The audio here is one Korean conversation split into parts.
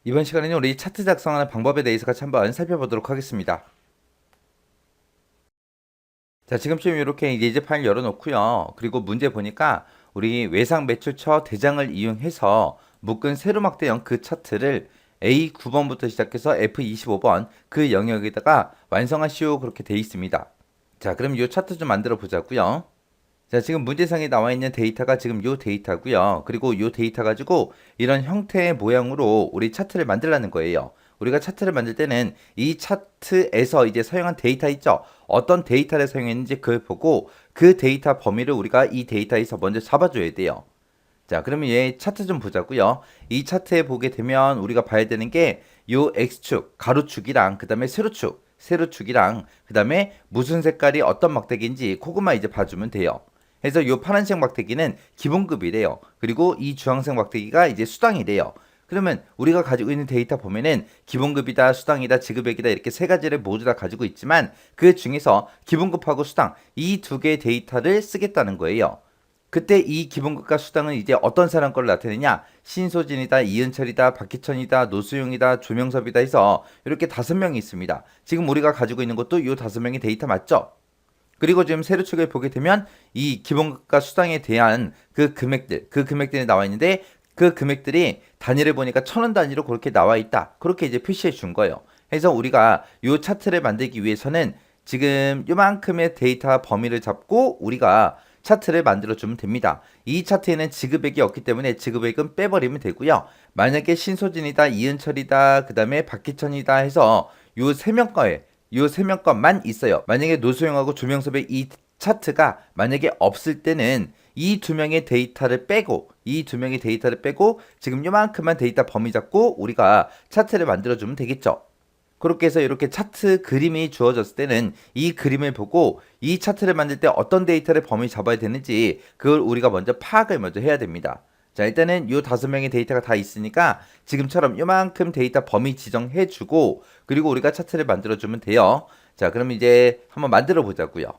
이번 시간에는 우리 차트 작성하는 방법에 대해서 같이 한번 살펴보도록 하겠습니다. 자, 지금쯤 이렇게 이제 파일 열어놓고요. 그리고 문제 보니까 우리 외상 매출처 대장을 이용해서 묶은 세로막대형 그 차트를 A9번부터 시작해서 F25번 그 영역에다가 완성하시오 그렇게 돼 있습니다. 자, 그럼 이 차트 좀 만들어 보자고요. 자, 지금 문제상에 나와 있는 데이터가 지금 요 데이터고요. 그리고 요 데이터 가지고 이런 형태의 모양으로 우리 차트를 만들라는 거예요. 우리가 차트를 만들 때는 이 차트에서 이제 사용한 데이터 있죠? 어떤 데이터를 사용했는지 그걸 보고 그 데이터 범위를 우리가 이 데이터에서 먼저 잡아줘야 돼요. 자, 그러면 얘 차트 좀 보자고요. 이 차트에 보게 되면 우리가 봐야 되는 게 요 X축, 가로축이랑 그 다음에 세로축, 세로축이랑 그 다음에 무슨 색깔이 어떤 막대기인지 그것만 이제 봐주면 돼요. 그래서 이 파란색 막대기는 기본급이래요. 그리고 이 주황색 막대기가 이제 수당이래요. 그러면 우리가 가지고 있는 데이터 보면은 기본급이다, 수당이다, 지급액이다 이렇게 세 가지를 모두 다 가지고 있지만 그 중에서 기본급하고 수당 이 두 개의 데이터를 쓰겠다는 거예요. 그때 이 기본급과 수당은 이제 어떤 사람 걸 나타내냐? 신소진이다, 이은철이다, 박희천이다, 노수용이다, 조명섭이다 해서 이렇게 5명이 있습니다. 지금 우리가 가지고 있는 것도 이 5명의 데이터 맞죠? 그리고 지금 세로축을 보게 되면 이 기본급과 수당에 대한 그 금액들이 나와 있는데 그 금액들이 단위를 보니까 1,000원 단위로 그렇게 나와 있다. 그렇게 이제 표시해 준 거예요. 그래서 우리가 이 차트를 만들기 위해서는 지금 요만큼의 데이터 범위를 잡고 우리가 차트를 만들어 주면 됩니다. 이 차트에는 지급액이 없기 때문에 지급액은 빼버리면 되고요. 만약에 신소진이다, 이은철이다, 그 다음에 박기천이다 해서 요 세 명 거에 요 세 명 것만 있어요. 만약에 노소영하고 조명섭의 이 차트가 만약에 없을 때는 이 두 명의 데이터를 빼고 지금 요만큼만 데이터 범위 잡고 우리가 차트를 만들어주면 되겠죠. 그렇게 해서 이렇게 차트 그림이 주어졌을 때는 이 그림을 보고 이 차트를 만들 때 어떤 데이터를 범위 잡아야 되는지 그걸 우리가 먼저 파악을 먼저 해야 됩니다. 자, 일단은 요 5명의 데이터가 다 있으니까 지금처럼 요만큼 데이터 범위 지정해주고 그리고 우리가 차트를 만들어주면 돼요. 자, 그럼 이제 한번 만들어 보자고요.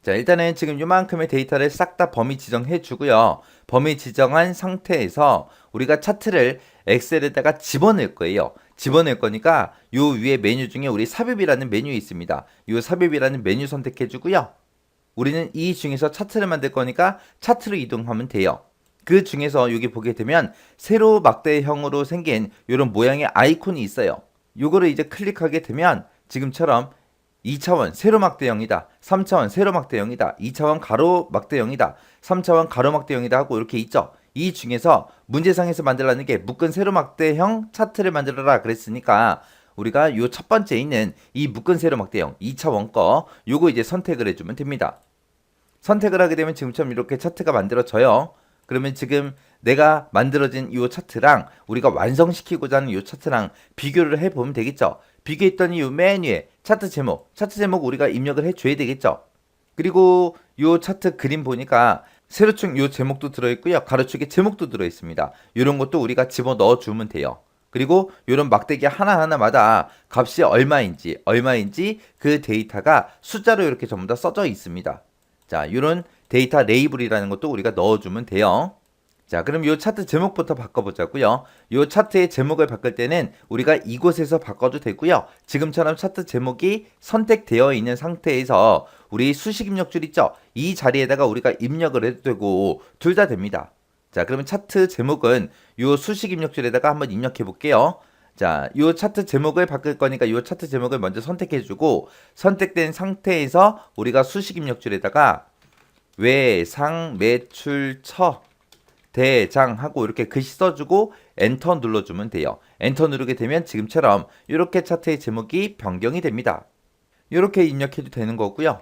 자, 일단은 지금 요만큼의 데이터를 싹 다 범위 지정해 주고요. 범위 지정한 상태에서 우리가 차트를 엑셀에다가 집어넣을 거예요. 집어넣을 거니까 요 위에 메뉴 중에 우리 삽입이라는 메뉴 있습니다. 요 삽입이라는 메뉴 선택해 주고요. 우리는 이 중에서 차트를 만들 거니까 차트로 이동하면 돼요. 그 중에서 여기 보게 되면 세로 막대형으로 생긴 이런 모양의 아이콘이 있어요. 요거를 이제 클릭하게 되면 지금처럼 2차원 세로막대형이다. 3차원 세로막대형이다. 2차원 가로막대형이다. 3차원 가로막대형이다 하고 이렇게 있죠. 이 중에서 문제상에서 만들라는 게 묶은 세로막대형 차트를 만들어라 그랬으니까 우리가 요 첫 번째 있는 이 묶은 세로막대형 2차원 거 요거 이제 선택을 해주면 됩니다. 선택을 하게 되면 지금처럼 이렇게 차트가 만들어져요. 그러면 지금 내가 만들어진 이 차트랑 우리가 완성시키고자 하는 이 차트랑 비교를 해보면 되겠죠. 비교했더니 이 메뉴에 차트 제목 우리가 입력을 해줘야 되겠죠. 그리고 이 차트 그림 보니까 세로축 이 제목도 들어있고요. 가로축에 제목도 들어있습니다. 이런 것도 우리가 집어 넣어주면 돼요. 그리고 이런 막대기 하나하나마다 값이 얼마인지 그 데이터가 숫자로 이렇게 전부 다 써져 있습니다. 자, 이런 데이터 레이블이라는 것도 우리가 넣어주면 돼요. 자, 그럼 이 차트 제목부터 바꿔보자고요. 이 차트의 제목을 바꿀 때는 우리가 이곳에서 바꿔도 되고요. 지금처럼 차트 제목이 선택되어 있는 상태에서 우리 수식 입력줄 있죠? 이 자리에다가 우리가 입력을 해도 되고 둘 다 됩니다. 자, 그러면 차트 제목은 이 수식 입력줄에다가 한번 입력해 볼게요. 자, 이 차트 제목을 바꿀 거니까 이 차트 제목을 먼저 선택해주고 선택된 상태에서 우리가 수식 입력줄에다가 외상 매출처 대장하고 이렇게 글씨 써주고 엔터 눌러주면 돼요. 엔터 누르게 되면 지금처럼 이렇게 차트의 제목이 변경이 됩니다. 이렇게 입력해도 되는 거고요.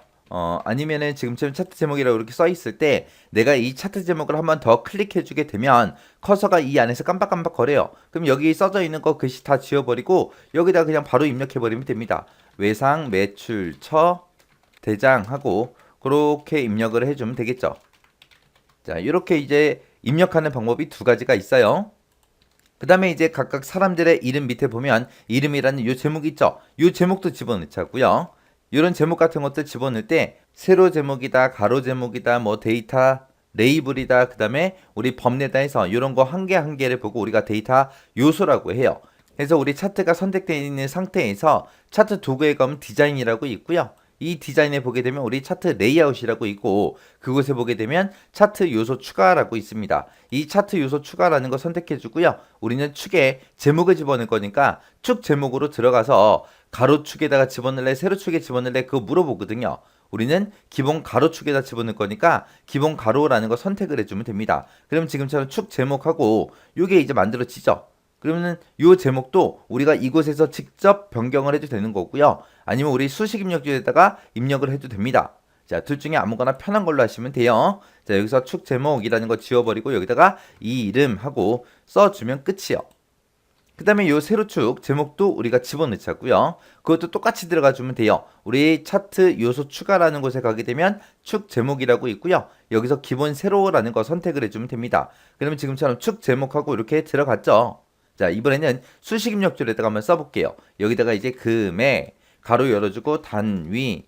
아니면은 지금처럼 차트 제목이라고 이렇게 써 있을 때 내가 이 차트 제목을 한번 더 클릭해 주게 되면 커서가 이 안에서 깜빡깜빡 거려요. 그럼 여기 써져 있는 거 글씨 다 지워버리고 여기다 그냥 바로 입력해 버리면 됩니다. 외상 매출처 대장하고 그렇게 입력을 해주면 되겠죠. 자, 이렇게 이제 입력하는 방법이 두 가지가 있어요. 그 다음에 이제 각각 사람들의 이름 밑에 보면 이름이라는 요 제목 있죠? 요 제목도 집어넣자고요. 이런 제목 같은 것들 집어넣을 때 세로 제목이다, 가로 제목이다, 뭐 데이터 레이블이다, 그 다음에 우리 범례다 해서 이런 거 한 개 한 개를 보고 우리가 데이터 요소라고 해요. 그래서 우리 차트가 선택되어 있는 상태에서 차트 도구에 가면 디자인이라고 있고요. 이 디자인에 보게 되면 우리 차트 레이아웃이라고 있고 그곳에 보게 되면 차트 요소 추가라고 있습니다. 이 차트 요소 추가라는 거 선택해 주고요. 우리는 축에 제목을 집어넣을 거니까 축 제목으로 들어가서 가로축에다가 집어넣을래 세로축에 집어넣을래 그거 물어보거든요. 우리는 기본 가로축에다 집어넣을 거니까 기본 가로라는 거 선택을 해주면 됩니다. 그럼 지금처럼 축 제목하고 요게 이제 만들어지죠. 그러면은 요 제목도 우리가 이곳에서 직접 변경을 해도 되는 거고요. 아니면 우리 수식 입력지에다가 입력을 해도 됩니다. 자, 둘 중에 아무거나 편한 걸로 하시면 돼요. 자, 여기서 축 제목이라는 거 지워버리고 여기다가 이 이름 하고 써주면 끝이요. 그 다음에 요 세로축 제목도 우리가 집어넣자고요. 그것도 똑같이 들어가 주면 돼요. 우리 차트 요소 추가라는 곳에 가게 되면 축 제목이라고 있고요. 여기서 기본 세로라는 거 선택을 해주면 됩니다. 그러면 지금처럼 축 제목하고 이렇게 들어갔죠. 자, 이번에는 수식 입력줄에다가 한번 써볼게요. 여기다가 이제 금액 가로 열어주고 단위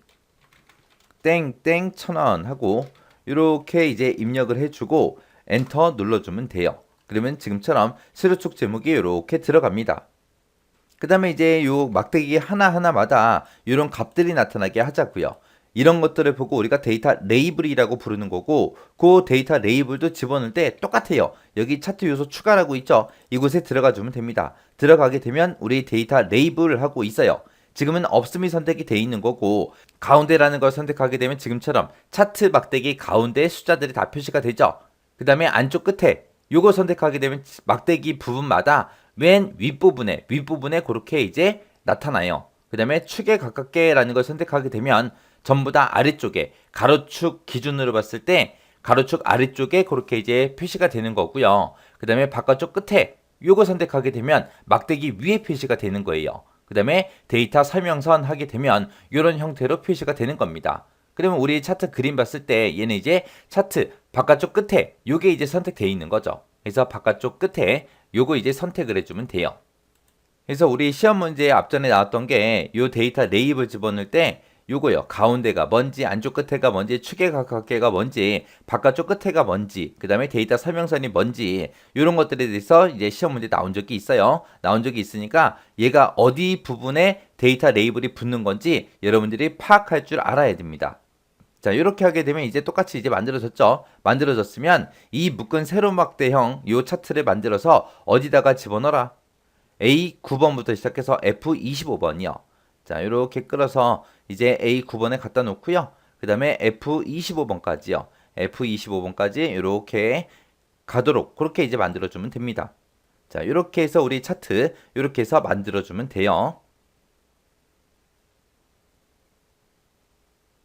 땡땡 1,000원 하고 이렇게 이제 입력을 해주고 엔터 눌러주면 돼요. 그러면 지금처럼 세로축 제목이 이렇게 들어갑니다. 그 다음에 이제 요 막대기 하나하나마다 이런 값들이 나타나게 하자고요. 이런 것들을 보고 우리가 데이터 레이블이라고 부르는 거고 그 데이터 레이블도 집어넣을 때 똑같아요. 여기 차트 요소 추가라고 있죠. 이곳에 들어가 주면 됩니다. 들어가게 되면 우리 데이터 레이블 하고 있어요. 지금은 없음이 선택이 돼 있는 거고 가운데라는 걸 선택하게 되면 지금처럼 차트 막대기 가운데 숫자들이 다 표시가 되죠. 그 다음에 안쪽 끝에 요거 선택하게 되면 막대기 부분마다 맨 윗부분에 그렇게 이제 나타나요. 그 다음에 축에 가깝게 라는 걸 선택하게 되면 전부 다 아래쪽에 가로축 기준으로 봤을 때 가로축 아래쪽에 그렇게 이제 표시가 되는 거고요. 그 다음에 바깥쪽 끝에 요거 선택하게 되면 막대기 위에 표시가 되는 거예요. 그 다음에 데이터 설명선 하게 되면 이런 형태로 표시가 되는 겁니다. 그러면 우리 차트 그림 봤을 때 얘는 이제 차트 바깥쪽 끝에 요게 이제 선택되어 있는 거죠. 그래서 바깥쪽 끝에 요거 이제 선택을 해주면 돼요. 그래서 우리 시험 문제에 앞전에 나왔던 게 요 데이터 레이블 집어넣을 때 요거요. 가운데가 뭔지, 안쪽 끝에가 뭔지, 축에 가깝게가 뭔지, 바깥쪽 끝에가 뭔지, 그 다음에 데이터 설명선이 뭔지, 요런 것들에 대해서 이제 시험 문제 나온 적이 있어요. 나온 적이 있으니까 얘가 어디 부분에 데이터 레이블이 붙는 건지 여러분들이 파악할 줄 알아야 됩니다. 자, 이렇게 하게 되면 이제 똑같이 이제 만들어졌죠. 만들어졌으면 이 묶은 세로 막대형 요 차트를 만들어서 어디다가 집어넣어라. A9번부터 시작해서 F25번이요. 자, 이렇게 끌어서 이제 A9번에 갖다 놓고요. 그 다음에 F25번까지요. F25번까지 이렇게 가도록 그렇게 이제 만들어주면 됩니다. 자, 이렇게 해서 우리 차트 이렇게 해서 만들어주면 돼요.